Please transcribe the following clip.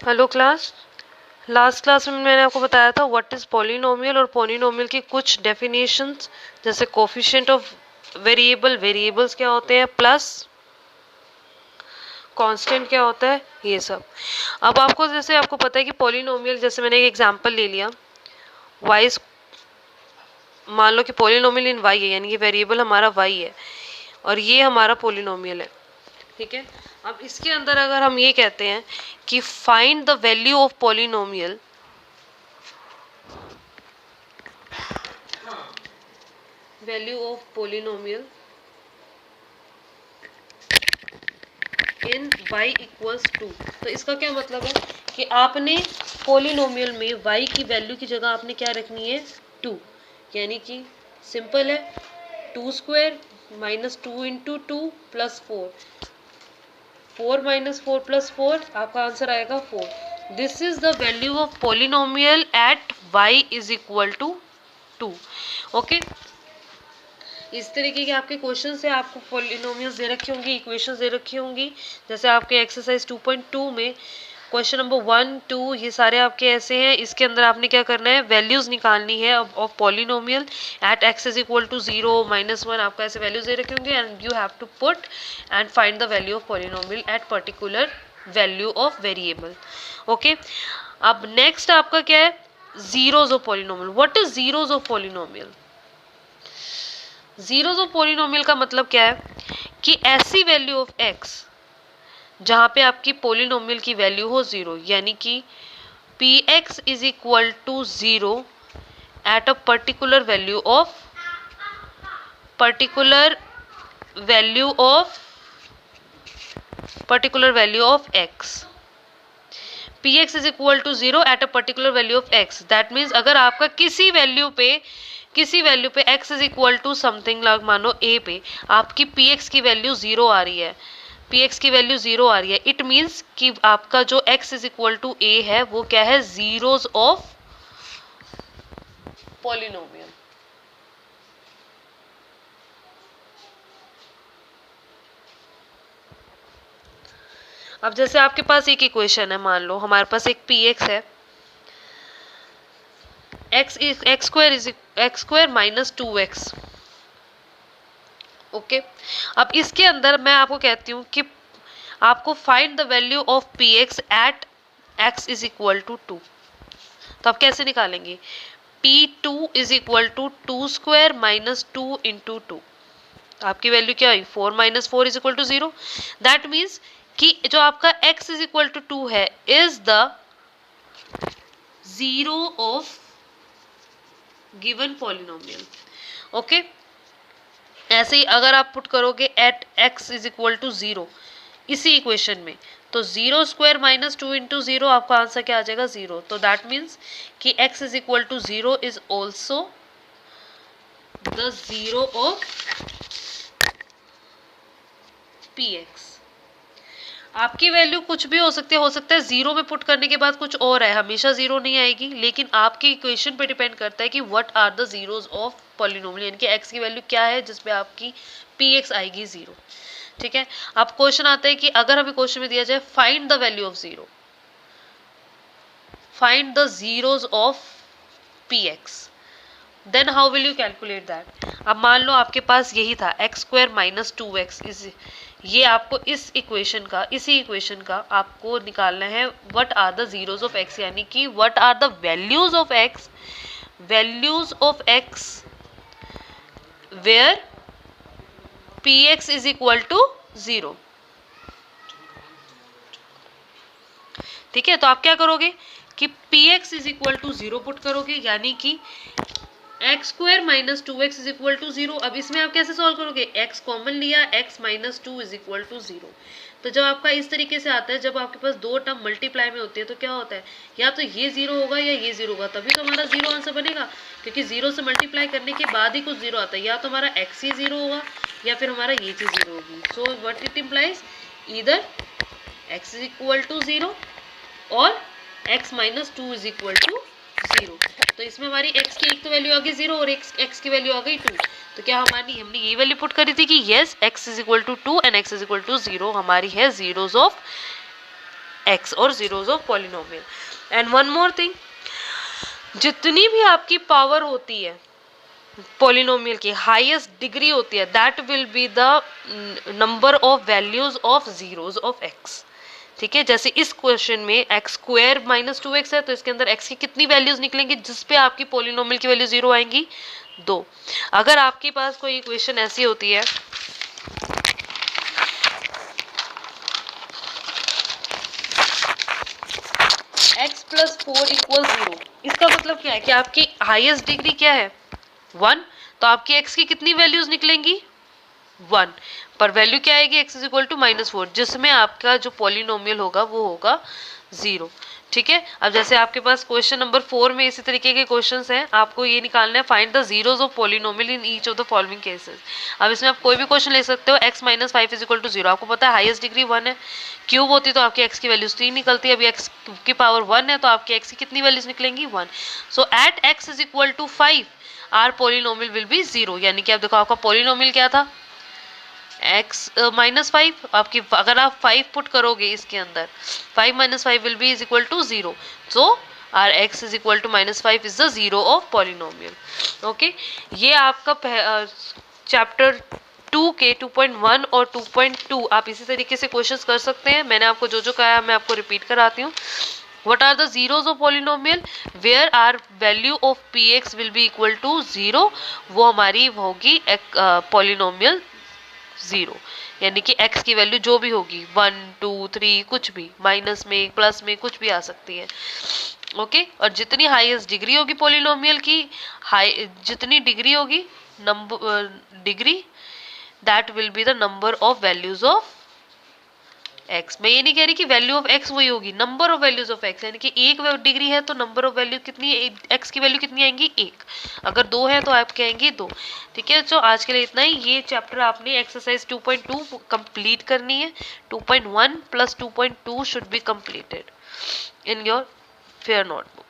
Hello class. Last class में मैंने आपको बताया था व्हाट इज पॉलिनोमियल और पॉलिनोमियल की कुछ डेफिनेशंस, जैसे कोफिशिएंट ऑफ वेरिएबल्स क्या होते हैं, प्लस कांस्टेंट क्या होता है, ये सब। अब आपको जैसे आपको पता है कि पॉलिनोमियल, जैसे मैंने एक एग्जांपल ले लिया वाई, मान लो कि पॉलिनोमियल इन वाई है, यानी कि वेरिएबल हमारा वाई है और ये हमारा पॉलिनोमियल है, ठीक है। अब इसके अंदर अगर हम ये कहते हैं कि find the value of polynomial, value of polynomial in y equals to, तो इसका क्या मतलब है कि आपने पॉलिनोमियल में y की वैल्यू की जगह आपने क्या रखनी है, 2, यानी कि सिंपल है, 2 square minus 2 into 2 plus 4, 4 minus 4 plus 4, आपका आंसर आएगा 4। This is the value of polynomial at y is equal to 2। Okay, इस तरीके के आपके क्वेश्चन से आपको पॉलिनोमियल्स दे रखी होंगी, इक्वेशंस दे रखी होंगी, जैसे आपके एक्सरसाइज 2.2 में क्वेश्चन नंबर 1, 2 ये सारे आपके ऐसे हैं। इसके अंदर आपने क्या करना है, वैल्यूज निकालनी है of polynomial at x is equal to 0, -1, आपका ऐसे वैल्यूज दे रखे होंगे and you have to put and find the value of polynomial at particular value of variable. Okay, अब नेक्स्ट आपका क्या है, zeros of polynomial. What is zeros of polynomial? Zeros of polynomial का मतलब क्या है कि ऐसी वैल्यू ऑफ x जहां पे आपकी पॉलिनोमियल की वैल्यू हो 0, यानी कि px is equal to 0 at a particular value of x, px is equal to 0 at a particular value of x। That means अगर आपका किसी वैल्यू पे x is equal to something, like मानो a पे आपकी px की वैल्यू 0 आ रही है, इट मीन्स कि आपका जो x is equal to a है वो क्या है, जीरोज ऑफ पॉलिनोमियल। अब जैसे आपके पास एक इक्वेशन है, मान लो हमारे पास एक px है, x square minus 2x। Okay, अब इसके अंदर मैं आपको कहती हूँ कि आपको find the value of px at x is equal to 2। तो आप कैसे निकालेंगे, p2 is equal to 2 square minus 2 into 2, आपकी वैल्यू क्या हुई, 4 minus 4 is equal to 0। That means कि जो आपका x इज इक्वल टू 2 है is the zero of given polynomial. Okay, ऐसे ही अगर आप पुट करोगे at x is equal to 0 इसी इक्वेशन में, तो 0 स्क्वायर माइनस 2 इंटू 0, आपका आंसर क्या आ जाएगा, 0। तो दैट मीन्स कि x is equal to 0 is also the zero of px। आपकी वैल्यू कुछ भी हो सकता है 0 में पुट करने के बाद कुछ और है, हमेशा 0 नहीं आएगी, लेकिन आपकी इक्वेशन पे डिपेंड करता है कि what are the zeros of polynomial, यानी कि x की वैल्यू क्या है जिसपे आपकी px आएगी 0। ठीक है, अब क्वेश्चन आता है कि अगर हमें क्वेश्चन में दिया जाए find the value of 0, find the zeros of px, then how will you calculate that. अब मान लो आपके पास यही था एक्स स्क्वायर माइनस 2x, ये आपको इसी इक्वेशन का आपको निकालना है what are the zeros of x, यानी कि what are the values of x where px is equal to 0। ठीक है, तो आप क्या करोगे कि px is equal to 0 put करोगे, यानी कि x square minus 2x is equal to 0। अब इसमें आप कैसे सॉल्व करोगे, x कॉमन लिया, x minus 2 is equal to 0। तो जब आपका इस तरीके से आता है, जब आपके पास दो टर्म मल्टीप्लाई में होती है तो क्या होता है, या तो ये 0 होगा या ये 0 होगा, तभी तो हमारा 0 आंसर बनेगा, क्योंकि 0 से मल्टीप्लाई करने के बाद ही कुछ 0 आता है, या तो हमारा x ही 0 होगा या फिर हमारा ये चीज़ 0 होगी। So what it implies, either x is equal to 0 और x minus 2 is equal to 0। तो इसमें हमारी x की एक तो वैल्यू आ गई 0 और x की वैल्यू आ गई 2। तो क्या हमने ये वैल्यू पुट करी थी कि yes x is equal to 2 and x is equal to 0 हमारी है जीरोज ऑफ x और zeros of polynomial. And one more thing, जितनी भी आपकी पावर होती है पॉलिनोमियल की, हाईएस्ट डिग्री होती है, that will be the number of values of zeros of x. ठीक है, जैसे इस क्वेश्चन में एक्स स्क्वायर माइनस 2x है, तो इसके अंदर x की कितनी वैल्यूज निकलेंगी जिस पे आपकी पॉलिनोमियल की वैल्यू 0 आएंगी? 2. अगर आपके पास कोई इक्वेशन ऐसी होती है x प्लस 4 इक्वल 0, इसका मतलब क्या है कि आपकी हाईएस्ट डिग्री क्या है? 1. तो आपकी x की कितनी वैल्यूज निकलेंगी? 1. पर वैल्यू क्या आएगी? x इज इक्वल टू -4, जिसमें आपका जो पॉलिनोमियल होगा वो होगा 0. ठीक है, अब जैसे आपके पास क्वेश्चन नंबर 4 में इसी तरीके के क्वेश्चंस हैं, आपको ये निकालना है find the zeros of polynomial in each of the following cases. अब इसमें आप कोई भी क्वेश्चन ले सकते हो. x minus 5 is equal to 0, आपको पता है हाईएस्ट डिग्री 1 है, क्यूब होती तो आपकी x की वैल्यूज 3 निकलती है. अभी x की पावर 1 है तो आपकी x की कितनी वैल्यूज निकलेंगी? 1. So at x is equal to 5 our polynomial will be 0. यानी कि आप देखो आपका पॉलिनोमियल क्या था? x minus 5. आपकी अगर आप 5 पुट करोगे इसके अंदर, 5 minus 5 will be is equal to 0. So our x is equal to -5 is the zero of polynomial. Okay, ये आपका चैप्टर 2 के 2.1 और 2.2 आप इसी तरीके से क्वेश्चंस कर सकते हैं. मैंने आपको जो जो कहा मैं आपको रिपीट कराती हूँ. What are the zeros of polynomial? Where our value of px will be equal to 0, वो हमारी होगी पॉलिनोमियल 0. यानी कि x की वैल्यू जो भी होगी 1 2 3 कुछ भी, माइनस में प्लस में कुछ भी आ सकती है. ओके, और जितनी हाईएस्ट डिग्री होगी पॉलिनोमियल की, जितनी डिग्री होगी number degree, that will be the number of values of x. मैं ये नहीं कह रही कि वैल्यू ऑफ x वही होगी, number of values of x. यानी कि 1 डिग्री है तो नंबर ऑफ वैल्यू कितनी, x की वैल्यू कितनी आएंगी? 1. अगर 2 है तो आप कहेंगे 2. ठीक है, तो आज के लिए इतना ही. ये चैप्टर आपने एक्सरसाइज 2.2 कंप्लीट करनी है. 2.1 plus 2.2 should be completed in your fair notebook.